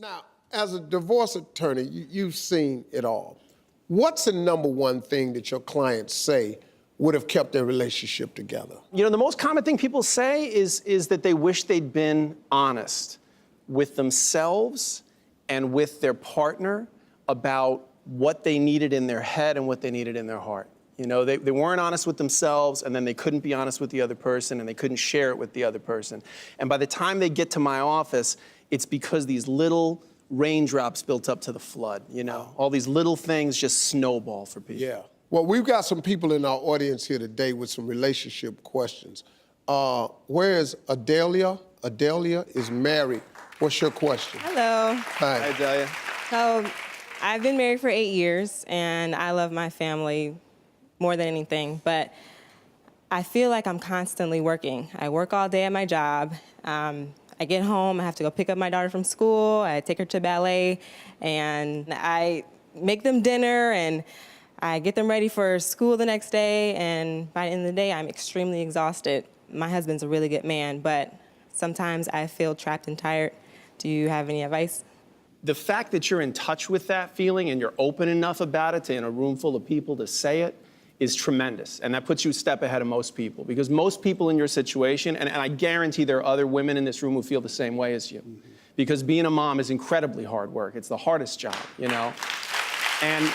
Now, as a divorce attorney, you've seen it all. What's the number one thing that your clients say would have kept their relationship together? You know, the most common thing people say is that they wish they'd been honest with themselves and with their partner about what they needed in their head and what they needed in their heart. You know, they weren't honest with themselves, and then they couldn't be honest with the other person, and they couldn't share it with the other person. And by the time they get to my office, it's because these little raindrops built up to the flood, you know? All these little things just snowball for people. Yeah. Well, we've got some people in our audience here today with some relationship questions. Where is Adelia? Adelia is married. What's your question? Hello. Hi. Hi, Adelia. So, I've been married for 8 years, and I love my family more than anything, but I feel like I'm constantly working. I work all day at my job. I get home, I have to go pick up my daughter from school, I take her to ballet, and I make them dinner, and I get them ready for school the next day, and by the end of the day, I'm extremely exhausted. My husband's a really good man, but sometimes I feel trapped and tired. Do you have any advice? The fact that you're in touch with that feeling and you're open enough about it to in a room full of people to say it is tremendous. And that puts you a step ahead of most people, because most people in your situation, and I guarantee there are other women in this room who feel the same way as you, because being a mom is incredibly hard work. It's the hardest job, you know? And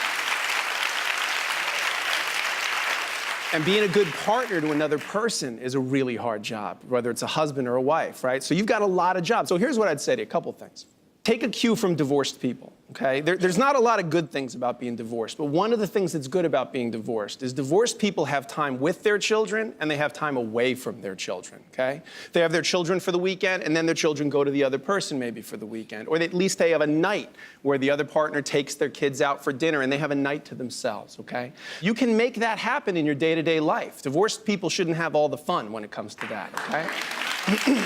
being a good partner to another person is a really hard job, whether it's a husband or a wife, right? So you've got a lot of jobs. So here's what I'd say to you, a couple things. Take a cue from divorced people, okay? There's not a lot of good things about being divorced, but one of the things that's good about being divorced is divorced people have time with their children and they have time away from their children, okay? They have their children for the weekend, and then their children go to the other person maybe for the weekend, or at least they have a night where the other partner takes their kids out for dinner and they have a night to themselves, okay? You can make that happen in your day-to-day life. Divorced people shouldn't have all the fun when it comes to that, okay?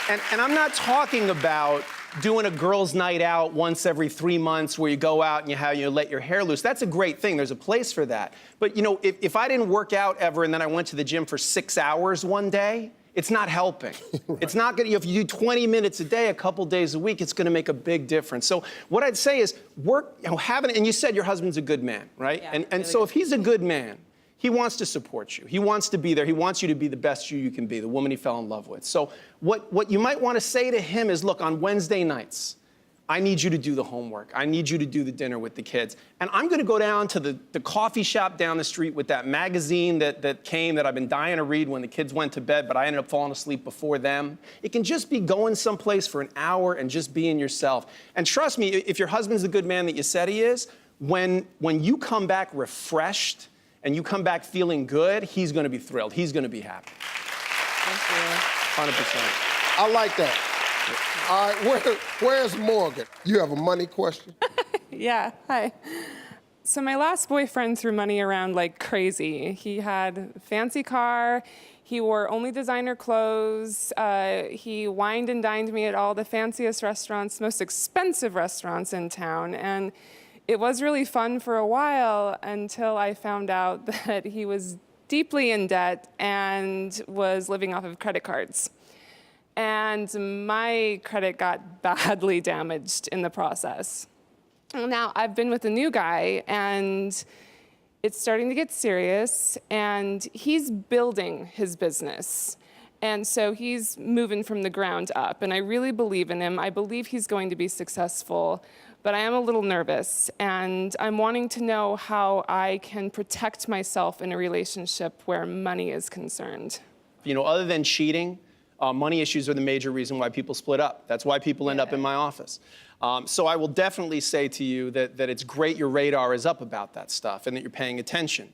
And I'm not talking about doing a girls' night out once every 3 months where you go out and you let your hair loose. That's a great thing. There's a place for that. But, you know, if I didn't work out ever and then I went to the gym for 6 hours one day, it's not helping. Right. It's not gonna, if you do 20 minutes a day, a couple days a week, it's gonna make a big difference. So what I'd say is work, you know, and you said your husband's a good man, right? Yeah, and really so good. if he's a good man, he wants to support you. He wants to be there. He wants you to be the best you can be, the woman he fell in love with. So what you might want to say to him is, look, on Wednesday nights, I need you to do the homework. I need you to do the dinner with the kids. And I'm going to go down to the coffee shop down the street with that magazine that came that I've been dying to read when the kids went to bed, but I ended up falling asleep before them. It can just be going someplace for an hour and just being yourself. And trust me, if your husband's the good man that you said he is, when you come back refreshed, and you come back feeling good, he's gonna be thrilled. He's gonna be happy. Thank you. 100%. I like that. All right, where's Morgan? You have a money question? Yeah, hi. So my last boyfriend threw money around like crazy. He had a fancy car, he wore only designer clothes, he wined and dined me at all the fanciest restaurants, most expensive restaurants in town, and it was really fun for a while until I found out that he was deeply in debt and was living off of credit cards. And my credit got badly damaged in the process. Now, I've been with a new guy, and it's starting to get serious, and he's building his business. And so he's moving from the ground up, and I really believe in him. I believe he's going to be successful. But I am a little nervous, and I'm wanting to know how I can protect myself in a relationship where money is concerned. You know, other than cheating, money issues are the major reason why people split up. That's why people end up in my office. So I will definitely say to you that it's great your radar is up about that stuff and that you're paying attention.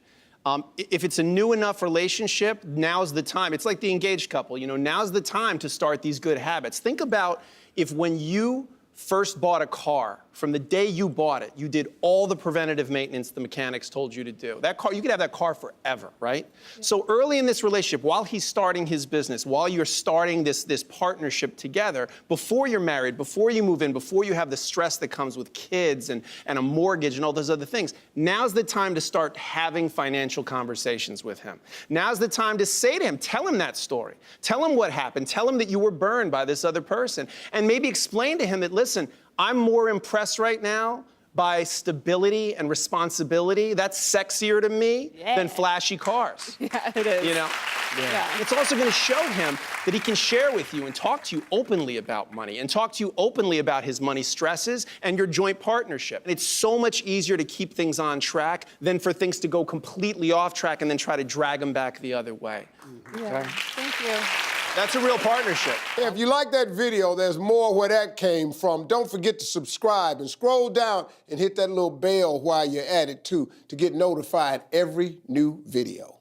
If it's a new enough relationship, now's the time. It's like the engaged couple, you know, now's the time to start these good habits. Think about if when you first bought a car, from the day you bought it, you did all the preventative maintenance the mechanics told you to do. That car, you could have that car forever, right? Yeah. So early in this relationship, while he's starting his business, while you're starting this partnership together, before you're married, before you move in, before you have the stress that comes with kids and a mortgage and all those other things, now's the time to start having financial conversations with him. Now's the time to say to him, tell him that story. Tell him what happened. Tell him that you were burned by this other person. And maybe explain to him that, listen, I'm more impressed right now by stability and responsibility. That's sexier to me than flashy cars. Yeah, it is. You know? Yeah. It's also going to show him that he can share with you and talk to you openly about money and talk to you openly about his money stresses and your joint partnership. It's so much easier to keep things on track than for things to go completely off track and then try to drag them back the other way. Yeah. Okay? Thank you. That's a real partnership. If you like that video, there's more where that came from. Don't forget to subscribe and scroll down and hit that little bell while you're at it, too, to get notified every new video.